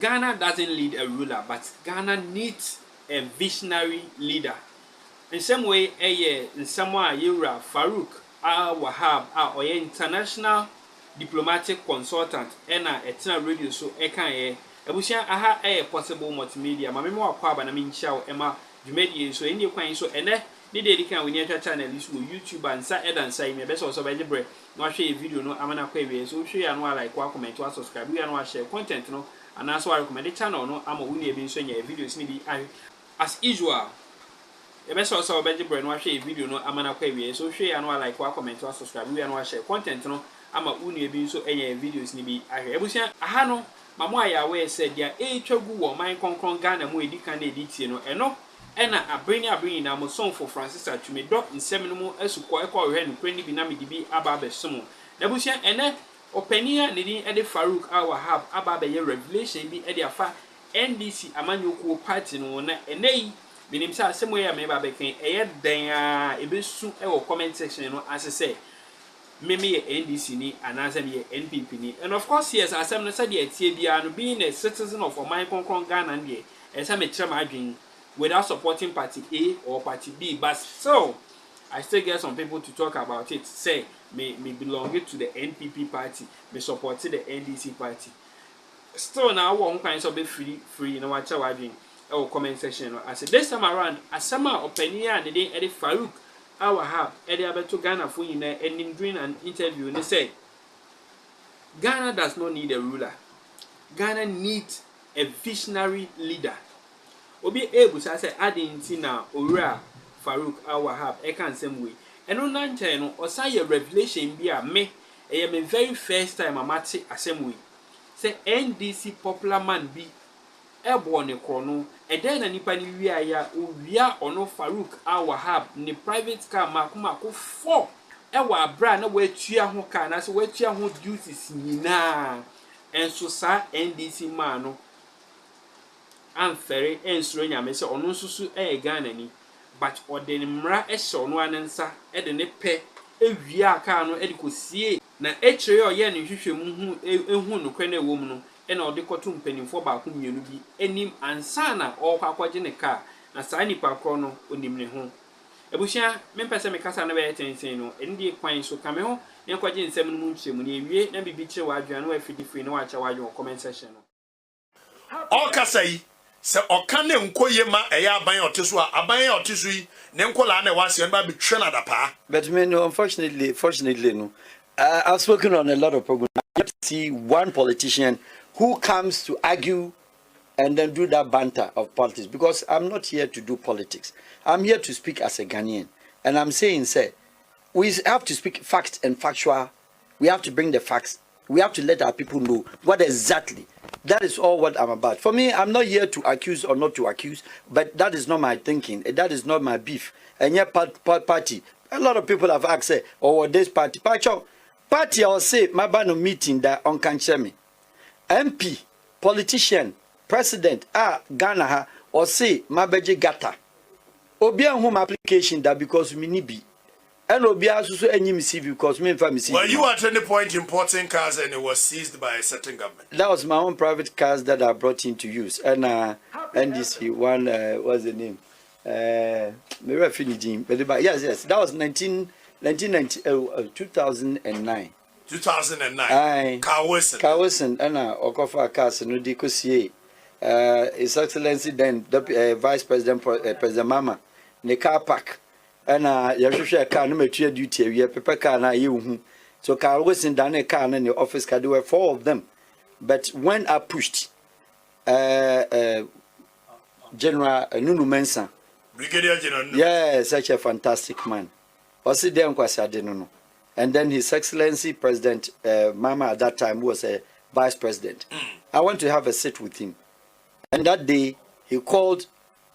Ghana doesn't need a ruler, but Ghana needs a visionary leader. In some way, in some way, Yura Farouk Wahab or international diplomatic consultant, and a radio so a Ebusia aha possible multimedia. Mama mo akwa ba na me nchia Emma Jumedi so any kwan so ene ne dey kan we near channel is YouTube and sa edansa me be so be libre no hwe video no amana kwa we so hwe ya no like kwa comment wa subscribe we ya no share content no and also recommend the channel no ama we ne bi so nya videos ni bi as usual e be so be libre no hwe video no amana kwa we so hwe ya no like kwa comment wa subscribe we ya no share content no ama we ne bi so nya videos ni bi ahwe ebusia aha no Mama ya we said ya twagu wo man konkron Ghana mu edikan na editie no eno ena abrini na mo song for Francis Atwumi do nsem no mu asukọ hwe no prani bi na me dibi aba besom na busia ene opania ne din ede Farouk Wahab aba be revelation bi ede afa NDC amanyoku party no na enei binim sa asemo ya me ba be kan den a ebesu comment section no asese Mimi NDC ni anasa me NPP ni, and of course yes asem no said tie bia no being a citizen of my concron Ghana and esa me try my dream without supporting party A or party B, but so I still get some people to talk about it, say me belong to the NPP party, me support the NDC party. Still now one kind of be free no watch our dream or comment section. I said this time around asama opinion and the day Farouk Wahab to Ghana for you and doing an interview and they say Ghana does not need a ruler. Ghana needs a visionary leader. Obi able to say adding Tina Ora Farouk Wahab can same way. And on 9 or say a revelation be a me I am a very first time I'm at the same way. Say NDC popular man be airborne chrono, and then a nipani wia ono Farouk Wahab ni private car makumako 4. Ewa brand we tua ho car na so we tua ho duties nyina. Enso sa NDC man no amfere ensuro nyame se ono nsusu Ghana ni, but odeni mra ehye ono anensa de ne pe ewia car no de kosie na echire oye ne hwehwemu hu no kwane wo mu no ena ode koto mpanimfo ba ko mienu bi enim ansa na okwakwage ne car na saa nipa kro no onim ne ho ebuhia mempese me kasa na be tensen no ndi kwan so kame ho ne kwaje nsem no mu nchemu ne ewie na bibi kire wadwan no afidi free no wacha wadwan comment section no all kasai se okane nkoye ma eya aban oteso aban oteso yi ne nkola na wase no ba be twe na dapa. But me no, fortunately no, I've spoken on a lot of programs. I see one politician who comes to argue and then do that banter of politics, because I'm not here to do politics. I'm here to speak as a Ghanaian, and I'm saying, say, we have to speak facts and factual. We have to bring the facts. We have to let our people know what exactly. That is all what I'm about. For me, I'm not here to accuse or not to accuse, but that is not my thinking. That is not my beef. And yet, party. A lot of people have asked, say, oh, this party. Party, I'll say, my banner meeting that on Kanchemi. MP, politician, president, Ghana, or say, my beje gata. Obian home application that because we need be. And Obia also any receive because me family. Well, you at any point importing cars and it was seized by a certain government. That was my own private cars that I brought into use. And NDC one what's the name? Maybe I finished him. But yes, that was 2009. 2009. Carwison and Okofa Cars no Dikosie. His Excellency then Vice President President Mama ne car park. And you car no material duty, we have paper car na you. So Carwison done a car in the office car. There were 4 of them. But when I pushed General Nunu Mensah, Brigadier General. Yeah, such a fantastic man. Also there no. And then His Excellency President Mama at that time was a vice president. I want to have a sit with him. And that day he called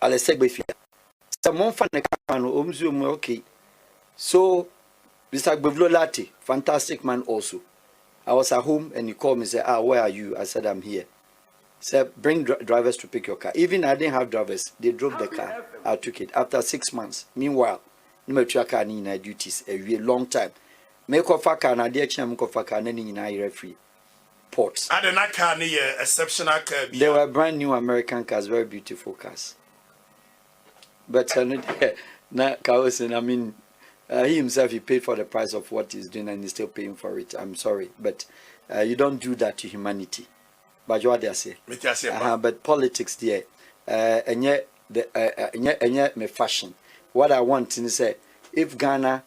Alessegbefia. Someone fan okay. So Mr. Gbevlolati, fantastic man also. I was at home and he called me and said, where are you? I said, I'm here. He said, bring drivers to pick your car. Even I didn't have drivers. They drove the car. I took it. After 6 months. Meanwhile, no car in duties a long time. Make of a car, and I did car, and then free. ports. I did not car near exceptional car. They were brand new American cars, very beautiful cars. But now Carlson, I mean, he himself, he paid for the price of what he's doing and he's still paying for it. I'm sorry, but you don't do that to humanity. But what they say? But politics there, and yet my fashion. What I want to say, if Ghana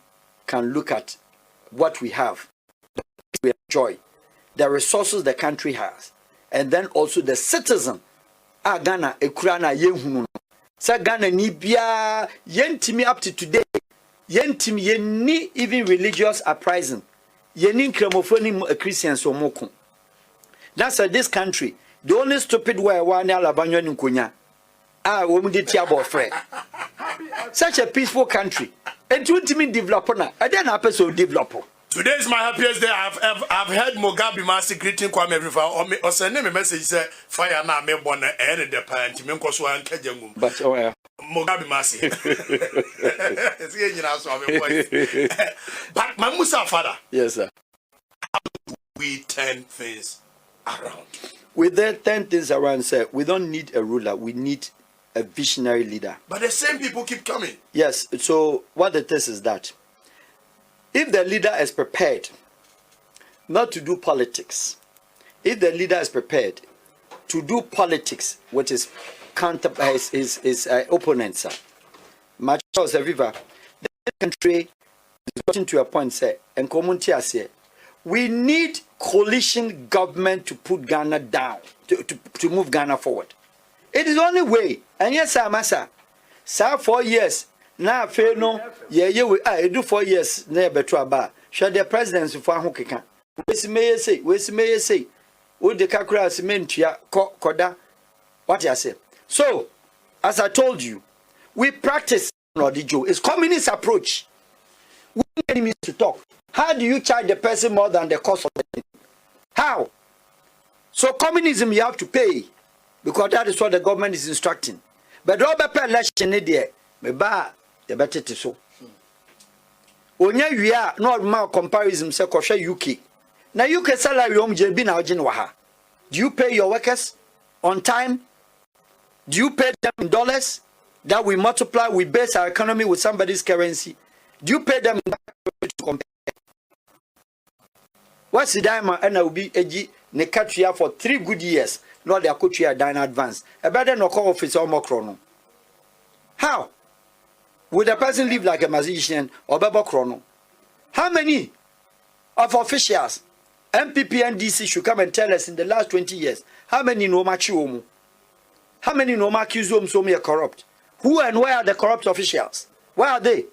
can look at what we have, we enjoy, the resources the country has, and then also the citizen, Ghana, Ekurana, Yehunu. Sa Ghana ni bia yentimi up to today yentimi yenni even religious uprising yenni nkramophone Christians omoko. That's this country the only stupid way one alabanyo nkonya womudi tiabo frɛ such a peaceful country and you develop na and then a person develop. Today is my happiest day. I've heard Mugabe Master greeting Kwame River or send me a message say fire na me born and the parent me nkoso anka But Mugabe Master. But my Musa father. Yes, sir. How do we turn things around? With that 10 things around, sir, we don't need a ruler. We need a visionary leader. But the same people keep coming. Yes. So what the test is that if the leader is prepared not to do politics, if the leader is prepared to do politics with his counter his opponents, much as a river, the country is getting to a point, say, and community say, we need coalition government to put Ghana down, to move Ghana forward. It is the only way. And yes, sir, massa, sir, 4 years. Now, fair no, I do 4 years near Betraba. Shall the presidency for Hokeka? Where's may say, would the Kakra cement Koda? What I say. So, as I told you, we practice Rodijo. It's communist approach. We need enemies to talk. How do you charge the person more than the cost of the thing? How? So, communism you have to pay because that is what the government is instructing. But Robert election there, me ba. The better to so. Onya wia no ma comparison say kohwe UK. Na UK salary JB na ogin waha. Do you pay your workers on time? Do you pay them in dollars that we multiply, we base our economy with somebody's currency? Do you pay them to compare? What's the diamond and I will be ag ne katria for 3 good years. No they could try down advance. A better no call office or more chrono. How? Would a person live like a musician or Baba Chrono? How many of officials, MPP NDC should come and tell us in the last 20 years? How many no machuomu? How many no macuzum so me corrupt? Who and where are the corrupt officials? Where are they?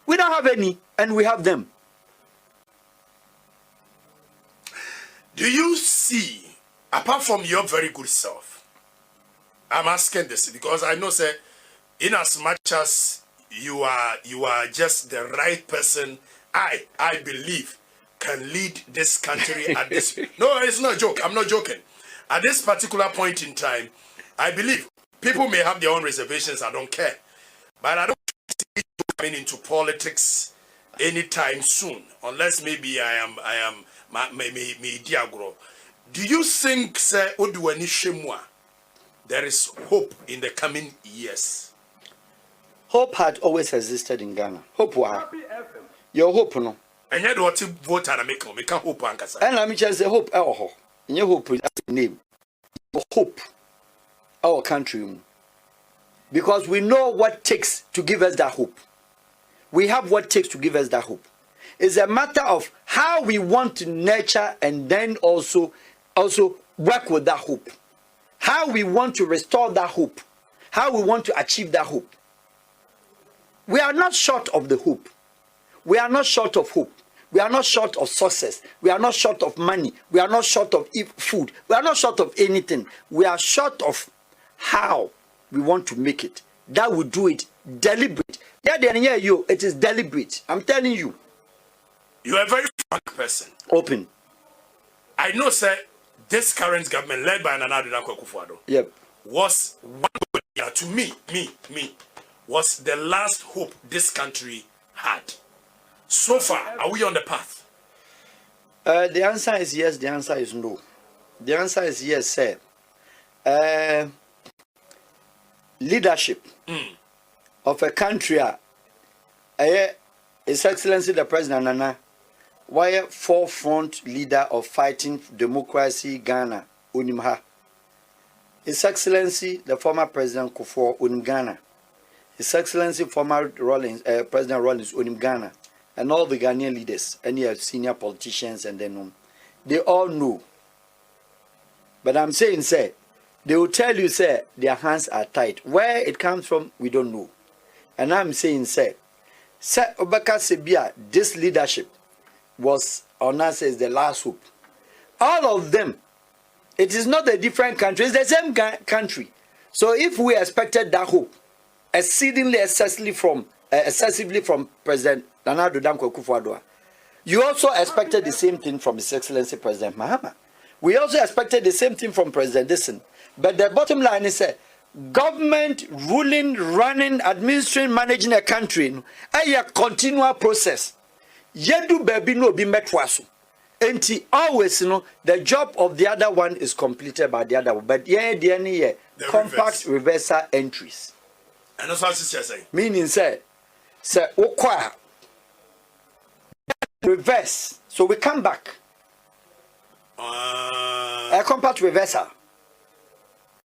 We don't have any, and we have them. Do you see, apart from your very good self, I'm asking this because I know, sir, in as much as you are just the right person, I believe can lead this country at this. No, it's not a joke. I'm not joking. At this particular point in time, I believe people may have their own reservations. I don't care, but I don't see you coming into politics anytime soon, unless maybe I am Diagro. Do you think, sir, Oduani Shemwa, there is hope in the coming years? Hope had always existed in Ghana. Hope was. Your hope no. And yet what vote and make hope and and let me just say hope our in your hope that's the name. Hope our country. Because we know what it takes to give us that hope. We have what it takes to give us that hope. It's a matter of how we want to nurture and then also work with that hope. How we want to restore that hope. How we want to achieve that hope. We are not short of the hope. We are not short of hope. We are not short of success. We are not short of money. We are not short of food. We are not short of anything. We are short of how we want to make it. That will do it deliberate. It is deliberate. I'm telling you. You are a very frank person. Open. I know, sir, this current government led by Nana Addo Akufo-Addo was one to me, was the last hope this country had. So far, are we on the path? The answer is yes, the answer is no. The answer is yes, sir. Leadership of a country, His Excellency the President Nana, why forefront leader of fighting democracy Ghana, Unimha. His Excellency the former President Kufuor, Unim Ghana. His Excellency former President Rawlings, Unim Ghana. And all the Ghanaian leaders, any senior politicians and then they all know. But I'm saying, sir, they will tell you, sir, their hands are tight. Where it comes from, we don't know. And I'm saying, sir, Obaka Sebia, this leadership was, on us, is the last hope. All of them, it is not a different country, it's the same country. So if we expected that hope, excessively from President Nana Addo Dankwa Akufo-Addo, you also expected the same thing from His Excellency President Mahama. We also expected the same thing from President Dixon. But the bottom line is government ruling, running, administering, managing a country, a continual process. Yedu baby no be metwaso. Enti always the job of the other one is completed by the other one. But the compact reversal entries. And that's what she's saying. Meaning say okwa reverse. So we come back. A compact reversal.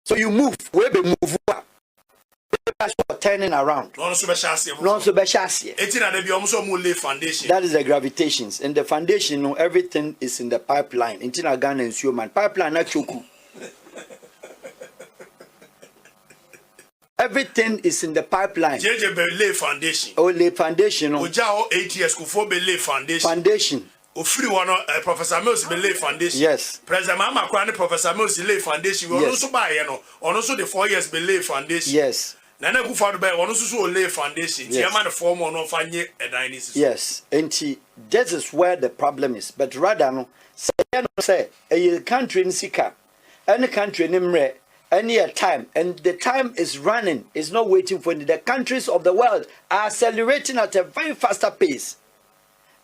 So you move, we be move. Turning around. That is the gravitations. And the foundation, everything is in the pipeline. Intina Ghana and human pipeline not choku. Everything is in the pipeline. Foundation. Oh, lay foundation. Ojao 8 years Kufo be foundation. Foundation. Ofri one Professor Mills be foundation. Yes. President Mama Kwani Professor Mills lay foundation. We also buy also the 4 years be foundation. Yes. Nana Akufo-Addo be also lay foundation. Chairman the form or no fanye a dynasty. Yes. And this is where the problem is. But rather say a country in Sika, any country in Imre, any time, and the time is running, is not waiting for it. The countries of the world are accelerating at a very faster pace.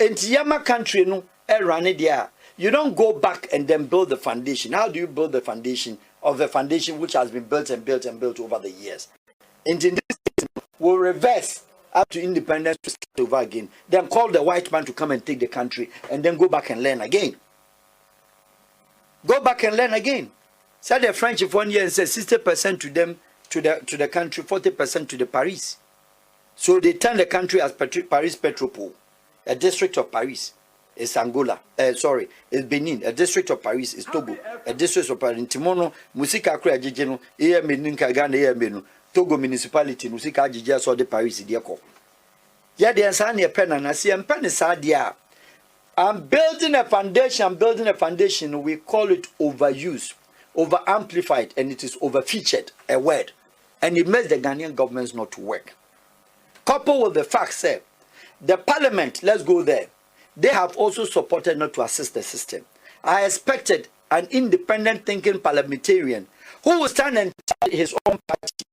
And Yama country no running there. You don't go back and then build the foundation. How do you build the foundation of the foundation which has been built and built and built over the years? And in this case, we'll reverse up to independence to start over again. Then call the white man to come and take the country and then go back and learn again. Go back and learn again. Said the French if 1 year and said 60% to them to the country, 40% to the Paris. So they turn the country as Paris Petropole. A district of Paris is Angola. Is Benin. A district of Paris is Togo. A district of Paris Timono, Musika Kra Jijeno, Ea Meninka Ghana Ea Menu, Togo municipality, Musika Jija so de Paris Diako. Yeah, the answer pen and I see and pen is idea. I'm building a foundation, we call it overuse, over amplified, and it is over featured, a word. And it makes the Ghanaian governments not to work. Coupled with the fact say the parliament, let's go there. They have also supported not to assist the system. I expected an independent thinking parliamentarian who will stand and tell his own party.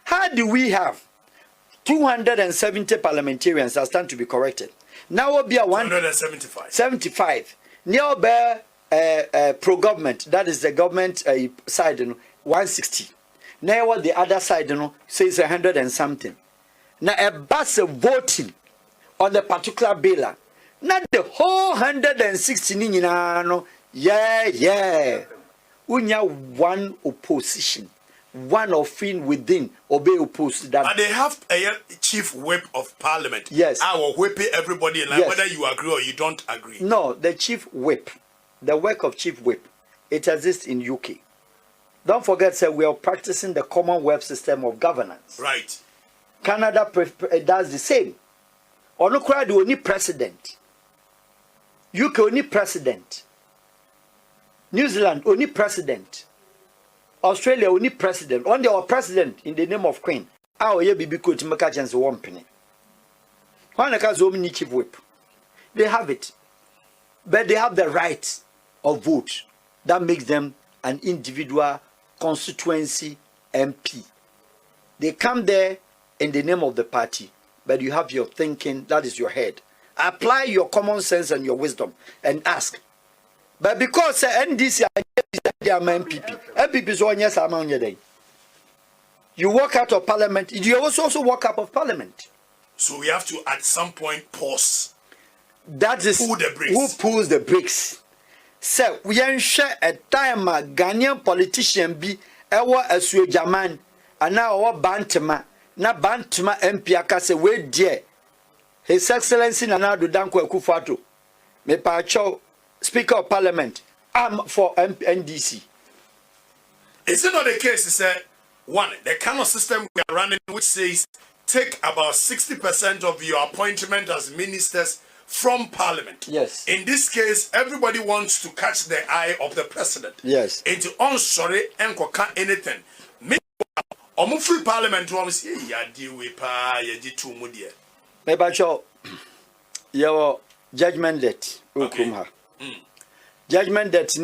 How do we have 270 parliamentarians that stand to be corrected? Now will be a 175. Near pro-government, that is the government side, 160. Now what the other side, says 100 and something. Now a bus of voting on the particular bill, not the whole 160 unya one opposition, one of in within obey opposed that. And they have a chief whip of parliament. Yes. I will whip everybody in line, yes. Whether you agree or you don't agree. No, the chief whip, the work of chief whip, it exists in UK. Don't forget, sir, we are practicing the Commonwealth system of governance. Right. Canada does the same. Onukra the only president. UK only president. New Zealand only president. Australia only president. Only our president in the name of Queen. Our ye bibi ko timaka chance one penny. Wanaka zomini chief whip. They have it. But they have the right of vote. That makes them an individual constituency MP. They come there in the name of the party, but you have your thinking, that is your head. Apply your common sense and your wisdom and ask, But because NDC are MPP is 1 year amount your day. You walk out of parliament, you also walk out of parliament. So we have to at some point pause. That is pull the brakes. Who pulls the brakes. So we ensure a time a Ghanaian politician be ewa asue jaman and now our bantama na bantama MP akase we dear. His Excellency Nana Danko Akufo-Addo, me pacho Speaker of Parliament, I'm for NDC. Is it not the case, sir? One, the kind of system we are running which says take about 60% of your appointment as ministers from Parliament. Yes. In this case, everybody wants to catch the eye of the president. Yes. Into sorry and anything. Meanwhile, free Parliament was yeah, deal with pa, yeah, too much. Me pacho your judgment debt. Okay. Judgment debt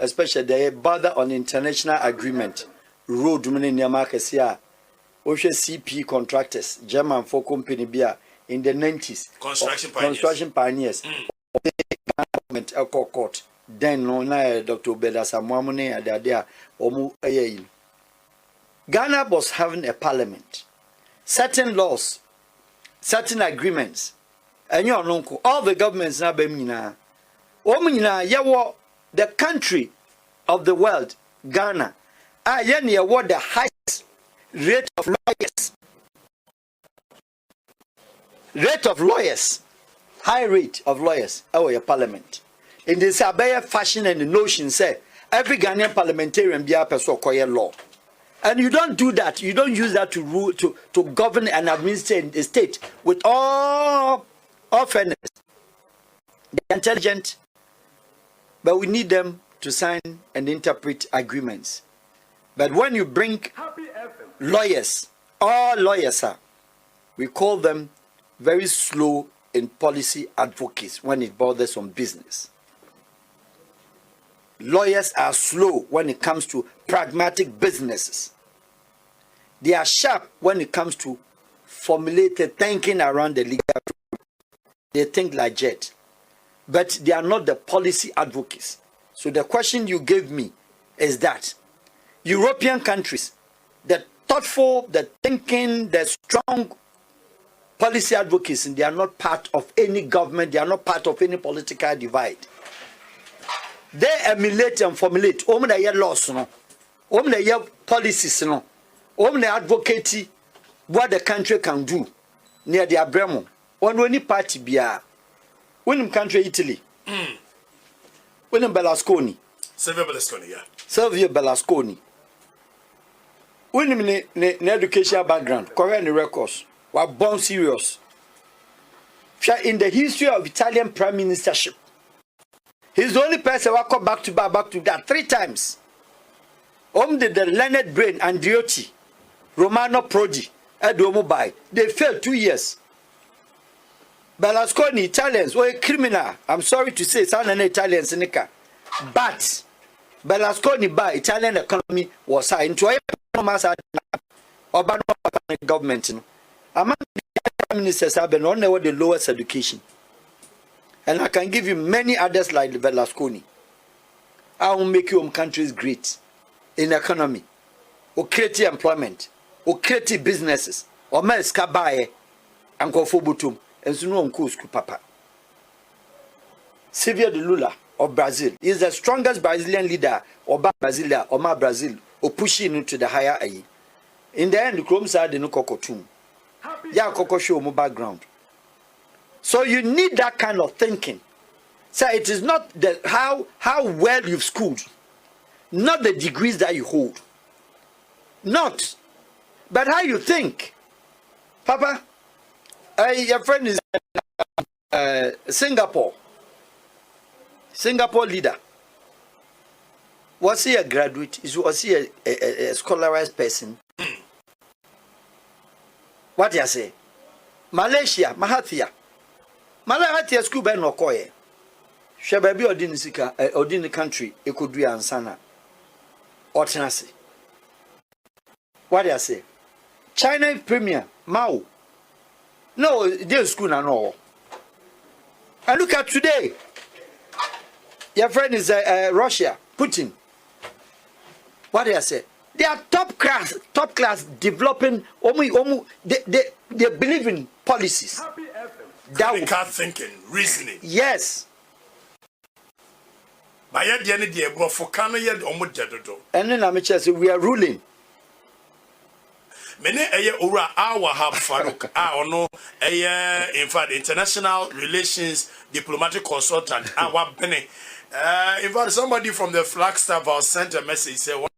especially the bother on international agreement road many markets here. CP contractors German for company beer in the 90s construction pioneers government court then no na Dr. Bedasa Mwamune adadea omu eyeyin. Ghana was having a parliament, certain laws, certain agreements, and you know all the governments na bemina yawo the country of the world, Ghana, yeni what the highest rate of lawyers, high rate of lawyers, our parliament. In this abaya fashion and the notion say every Ghanaian parliamentarian be a person law. And you don't do that. You don't use that to rule, to govern and administrate the state with all fairness. They're intelligent, but we need them to sign and interpret agreements. But when you bring lawyers, all lawyers are, we call them very slow in policy advocates when it borders on business. Lawyers are slow when it comes to pragmatic businesses. They are sharp when it comes to formulated thinking around the legal. They think like jet. But they are not the policy advocates. So the question you gave me is that European countries, the thoughtful, the thinking, the strong policy advocates, and they are not part of any government, they are not part of any political divide. They emulate and formulate the laws, the policies, the advocate what the country can do near the Abramo. On any party be when country Italy. When Berlusconi. Silvio Berlusconi, yeah. Silvio Berlusconi. When in educational background, Korean records were born serious. In the history of Italian prime ministership, he's the only person who come back to that 3 times. Did the learned brain Andreotti, Romano Prodi, Edomo Bai. They failed 2 years. Berlusconi, Italians were a criminal. I'm sorry to say, some Italians in the car. But Berlusconi by Italian economy was high. Into a Obama government. Among the prime ministers have been on the lowest education. And I can give you many others like Berlusconi. I will make your countries great in economy, or create employment, or create businesses, or make kabaye and go for butum, and so no one papa. Silvio de Lula of Brazil is the strongest Brazilian leader, or Brasilia, or my Brazil, or pushing into the higher A. In the end, the Chrome side the no cocotum. Yeah, coco show more background. So you need that kind of thinking. So it is not the how well you've schooled, not the degrees that you hold, not, but how you think. Papa, your friend is Singapore leader. Was he a graduate? Was he a scholarized person? What do you say? Malaysia, Mahathir school by no koye. Shababi ordin country e could do ansana. Ortenasi. What do you say? China Premier Mao. No, their school na no. And look at today. Your friend is Russia, Putin. What do I say? They are top class developing. They believe in policies. Critical thinking, reasoning. Yes. And then I'm say we are ruling. Many ura our have Farouk no in fact international relations diplomatic consultant our bene in fact somebody from the Flagstaff sent a message say one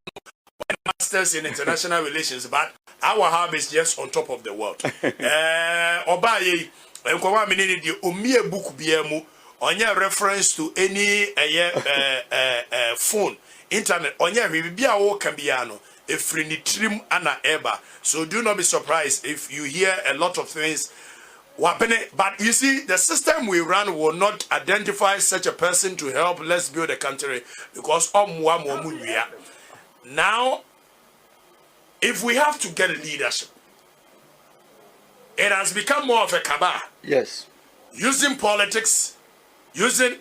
masters in international relations but our hub is just on top of the world obaye enkowa menini di omie book biamu onye reference to any phone internet onye bibia wo kan bia no efrini trim ana eba. So do not be surprised if you hear a lot of things. But you see, the system we run will not identify such a person to help let's build a country because now, if we have to get leadership, it has become more of a cabal. Yes. Using politics, using